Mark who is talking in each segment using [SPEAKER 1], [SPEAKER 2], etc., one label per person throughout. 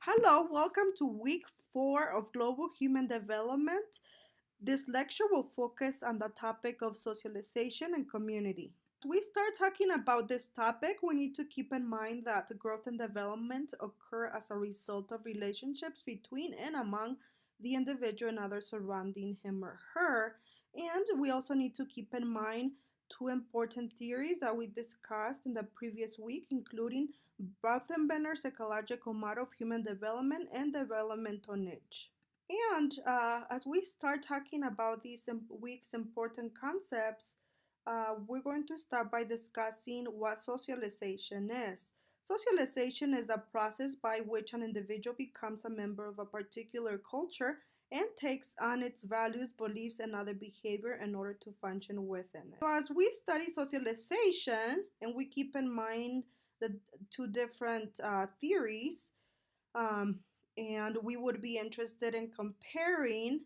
[SPEAKER 1] Hello, welcome to week 4 of Global Human Development. This lecture will focus on the topic of socialization and community. As we start talking about this topic, we need to keep in mind that growth and development occur as a result of relationships between and among the individual and others surrounding him or her. And we also need to keep in mind two important theories that we discussed in the previous week, including Bauthembenner's ecological model of human development and developmental niche. And as we start talking about these week's important concepts, we're going to start by discussing what socialization is. Socialization is the process by which an individual becomes a member of a particular culture and takes on its values, beliefs, and other behavior in order to function within it. So, as we study socialization and we keep in mind the two different theories, um, and we would be interested in comparing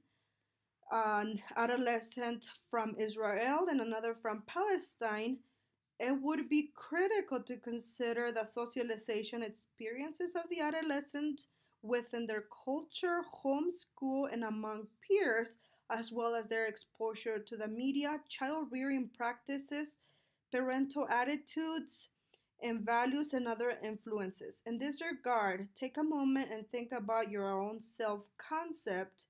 [SPEAKER 1] an adolescent from Israel and another from Palestine. It would be critical to consider the socialization experiences of the adolescent within their culture, home, school, and among peers, as well as their exposure to the media, child rearing practices, parental attitudes, and values and other influences. In this regard, take a moment and think about your own self concept.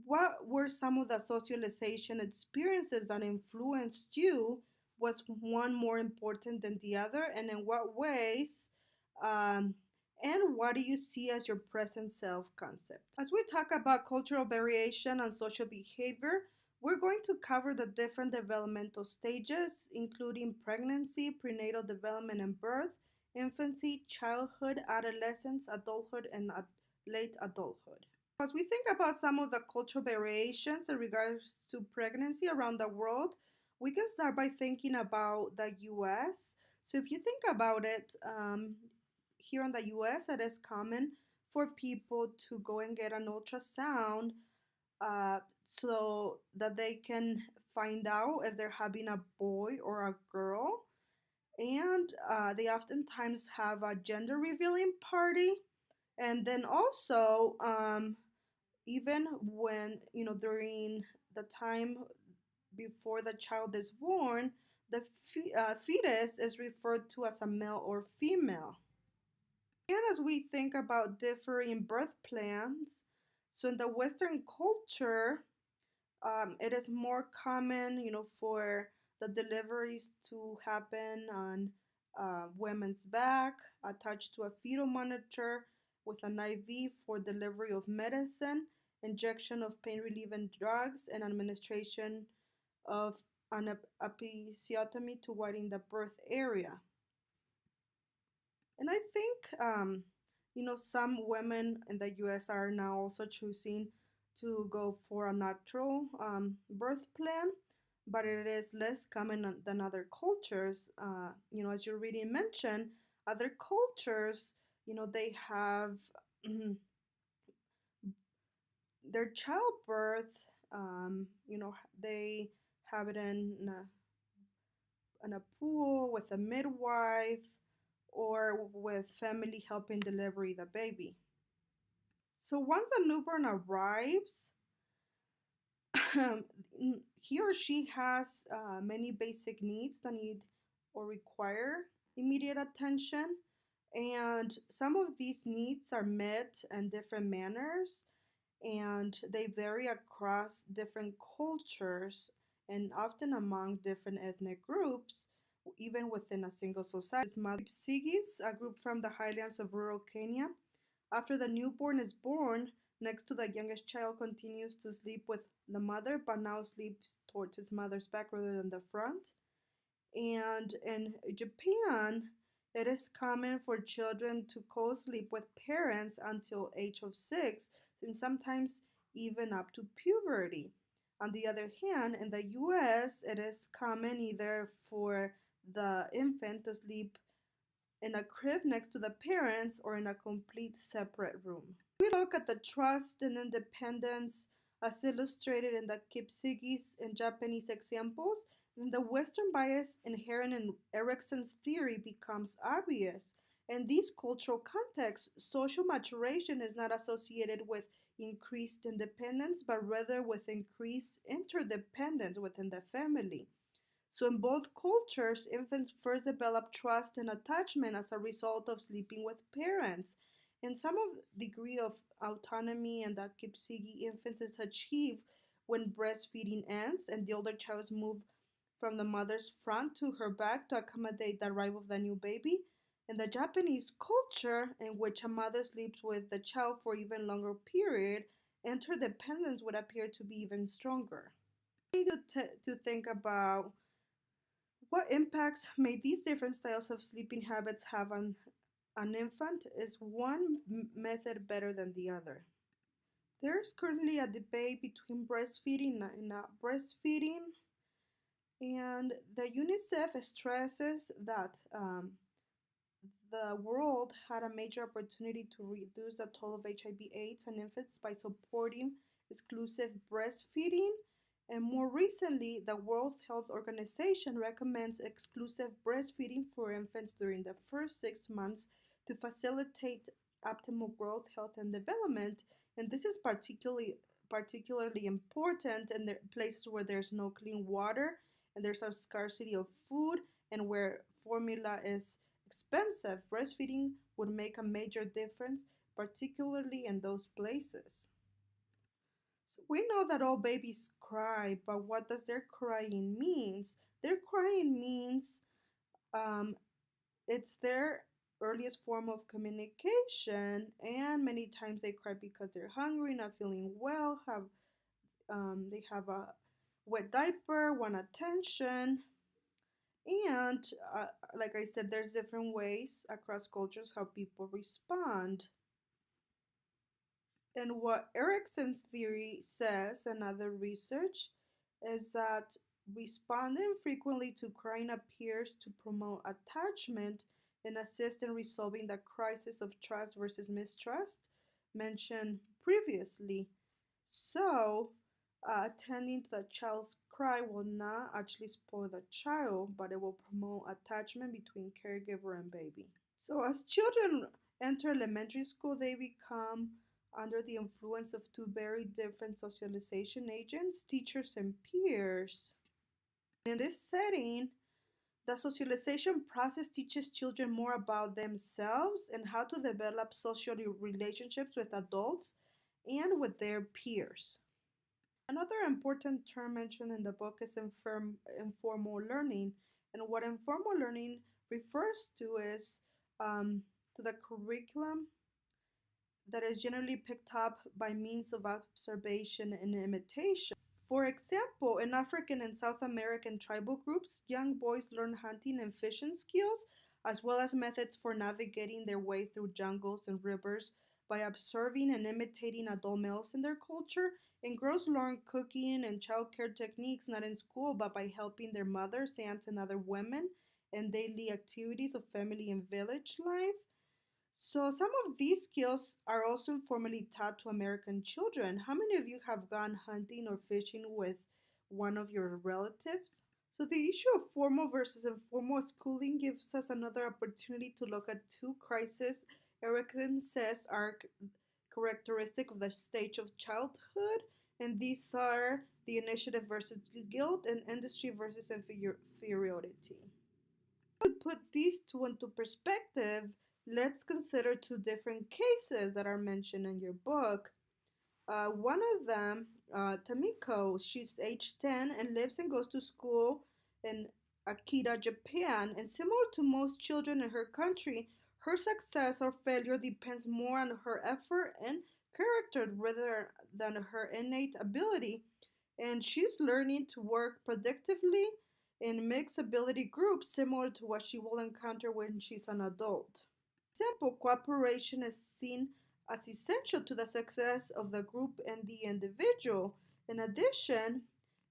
[SPEAKER 1] What were some of the socialization experiences that influenced you? Was one more important than the other, and in what ways? Um, and what do you see as your present self concept? As we talk about cultural variation and social behavior, we're going to cover the different developmental stages, including pregnancy, prenatal development and birth, infancy, childhood, adolescence, adulthood, and late adulthood. As we think about some of the cultural variations in regards to pregnancy around the world, we can start by thinking about the US. So, if you think about it, here in the US, it is common for people to go and get an ultrasound so that they can find out if they're having a boy or a girl. And they oftentimes have a gender revealing party. And then also, even when, during the time before the child is born, the fetus is referred to as a male or female. And as we think about differing birth plans, so in the Western culture, it is more common, for the deliveries to happen on women's back, attached to a fetal monitor with an IV for delivery of medicine, injection of pain relieving drugs, and administration of an episiotomy to widen the birth area. And I think, some women in the US are now also choosing to go for a natural birth plan, but it is less common than other cultures. As you already mentioned, other cultures, they have their childbirth, they have it in a pool with a midwife or with family helping deliver the baby. So once a newborn arrives, he or she has many basic needs that need or require immediate attention. And some of these needs are met in different manners and they vary across different cultures and often among different ethnic groups, even within a single society. Sigis, a group from the highlands of rural Kenya. After the newborn is born, next to the youngest child continues to sleep with the mother, but now sleeps towards his mother's back rather than the front. And in Japan, it is common for children to co-sleep with parents until age of 6, and sometimes even up to puberty. On the other hand, in the US, it is common either for the infant to sleep in a crib next to the parents or in a complete separate room. We look at the trust and independence as illustrated in the Kipsigis and Japanese examples, then the Western bias inherent in Erickson's theory becomes obvious. In these cultural contexts, social maturation is not associated with increased independence, but rather with increased interdependence within the family. So, in both cultures, infants first develop trust and attachment as a result of sleeping with parents. And some of degree of autonomy and that Kipsigi infants is achieved when breastfeeding ends and the older child is moved from the mother's front to her back to accommodate the arrival of the new baby. In the Japanese culture, in which a mother sleeps with the child for even longer period, interdependence would appear to be even stronger. We need to think about what impacts may these different styles of sleeping habits have on an infant. Is one method better than the other? There's currently a debate between breastfeeding and not breastfeeding, and the UNICEF stresses that the world had a major opportunity to reduce the toll of HIV/AIDS in infants by supporting exclusive breastfeeding. And more recently, the World Health Organization recommends exclusive breastfeeding for infants during the first 6 months to facilitate optimal growth, health, and development. And this is particularly important in the places where there's no clean water and there's a scarcity of food and where formula is expensive. Breastfeeding would make a major difference, particularly in those places. So we know that all babies cry, but what does their crying means? Their crying means um, it's their earliest form of communication, and many times they cry because they're hungry, not feeling well, have they have a wet diaper, want attention, and like I said, there's different ways across cultures how people respond. And what Erickson's theory says, and other research, is that responding frequently to crying appears to promote attachment and assist in resolving the crisis of trust versus mistrust mentioned previously. So, attending to the child's cry will not actually spoil the child, but it will promote attachment between caregiver and baby. So, as children enter elementary school, they become under the influence of two very different socialization agents, teachers and peers. In this setting, the socialization process teaches children more about themselves and how to develop social relationships with adults and with their peers. Another important term mentioned in the book is informal learning. And what informal learning refers to is to the curriculum that is generally picked up by means of observation and imitation. For example, in African and South American tribal groups, young boys learn hunting and fishing skills, as well as methods for navigating their way through jungles and rivers by observing and imitating adult males in their culture. And girls learn cooking and childcare techniques not in school, but by helping their mothers, aunts, and other women in daily activities of family and village life. So, some of these skills are also informally taught to American children. How many of you have gone hunting or fishing with one of your relatives? So, the issue of formal versus informal schooling gives us another opportunity to look at two crises Erickson says are characteristic of the stage of childhood, and these are the initiative versus guilt and industry versus inferiority. To put these two into perspective, let's consider two different cases that are mentioned in your book. One of them, Tamiko, she's age 10 and lives and goes to school in Akita, Japan. And similar to most children in her country, her success or failure depends more on her effort and character rather than her innate ability. And she's learning to work productively in mixed ability groups similar to what she will encounter when she's an adult. For example, cooperation is seen as essential to the success of the group and the individual. In addition,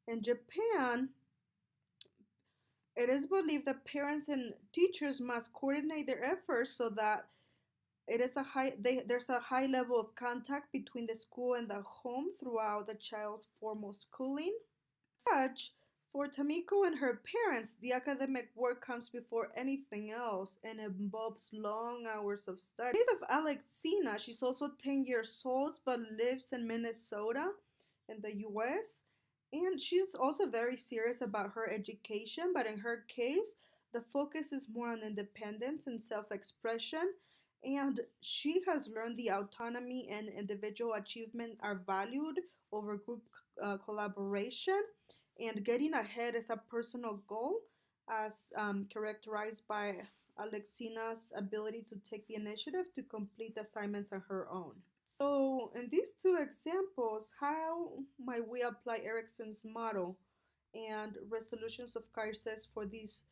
[SPEAKER 1] in Japan, it is believed that parents and teachers must coordinate their efforts so that there's a high level of contact between the school and the home throughout the child's formal schooling. Such, For Tamiko and her parents, the academic work comes before anything else and involves long hours of study. In the case of Alexina, she's also 10 years old but lives in Minnesota in the US. And she's also very serious about her education, but in her case, the focus is more on independence and self expression. And she has learned the autonomy and individual achievement are valued over group collaboration, and getting ahead is a personal goal, as characterized by Alexina's ability to take the initiative to complete assignments on her own. So, in these two examples, how might we apply Erickson's model and resolutions of crisis for these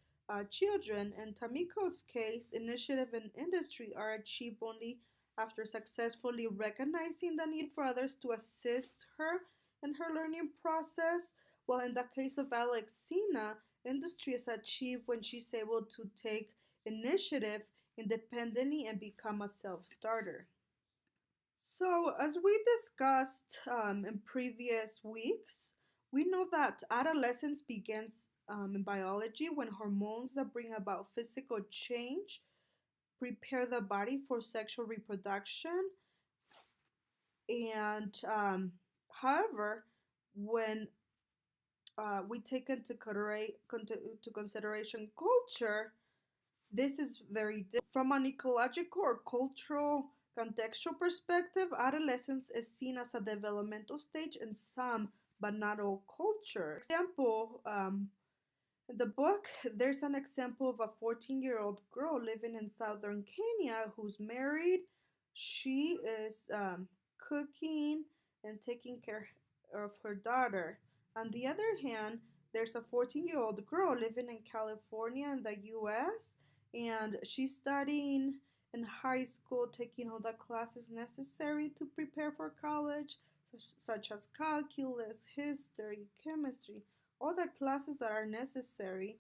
[SPEAKER 1] children? In Tamiko's case, initiative and industry are achieved only after successfully recognizing the need for others to assist her in her learning process. While in the case of Alexina, industry is achieved when she's able to take initiative independently and become a self starter. So, as we discussed in previous weeks, we know that adolescence begins in biology when hormones that bring about physical change prepare the body for sexual reproduction. And however, when we take into consideration culture, this is very different. From an ecological or cultural contextual perspective, adolescence is seen as a developmental stage in some but not all cultures. For example, in the book, there's an example of a 14-year-old girl living in southern Kenya who's married. She is cooking and taking care of her daughter. On the other hand, there's a 14-year-old girl living in California in the US, and she's studying in high school, taking all the classes necessary to prepare for college, such as calculus, history, chemistry, all the classes that are necessary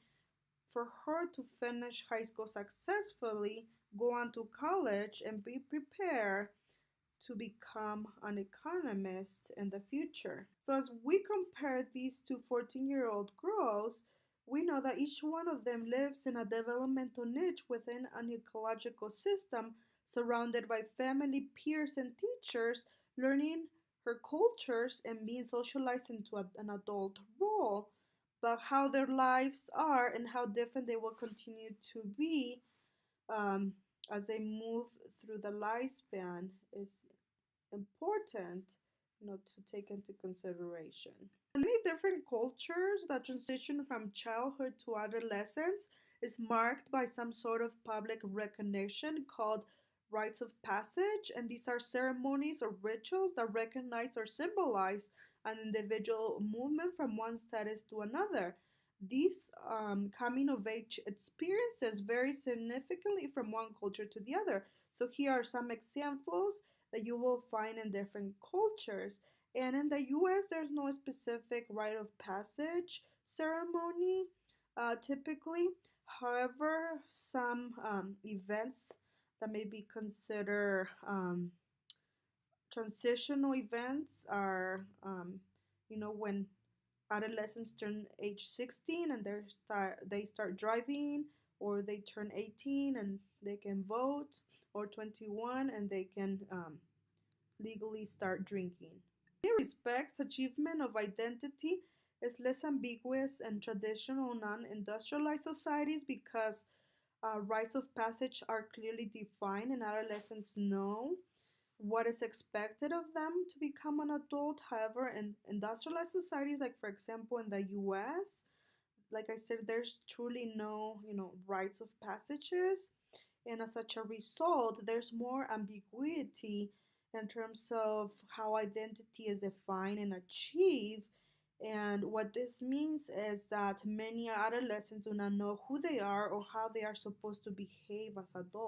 [SPEAKER 1] for her to finish high school successfully, go on to college, and be prepared to become an economist in the future. So, as we compare these two 14-year-old girls, we know that each one of them lives in a developmental niche within an ecological system surrounded by family, peers, and teachers, learning her cultures and being socialized into an adult role. But how their lives are and how different they will continue to be um, as they move through the lifespan is important, to take into consideration. In many different cultures, the transition from childhood to adolescence is marked by some sort of public recognition called rites of passage, and these are ceremonies or rituals that recognize or symbolize an individual movement from one status to another. These coming of age experiences vary significantly from one culture to the other. So, here are some examples that you will find in different cultures. And in the US, there's no specific rite of passage ceremony typically. However, some events that may be considered transitional events are, when adolescents turn age 16 and they start driving, or they turn 18 and they can vote, or 21 and they can legally start drinking. In many respects, achievement of identity is less ambiguous in traditional non-industrialized societies because rites of passage are clearly defined and adolescents know what is expected of them to become an adult. However, in industrialized societies, like for example in the US, like I said, there's truly no, rites of passages. And as such a result, there's more ambiguity in terms of how identity is defined and achieved. And what this means is that many adolescents do not know who they are or how they are supposed to behave as adults.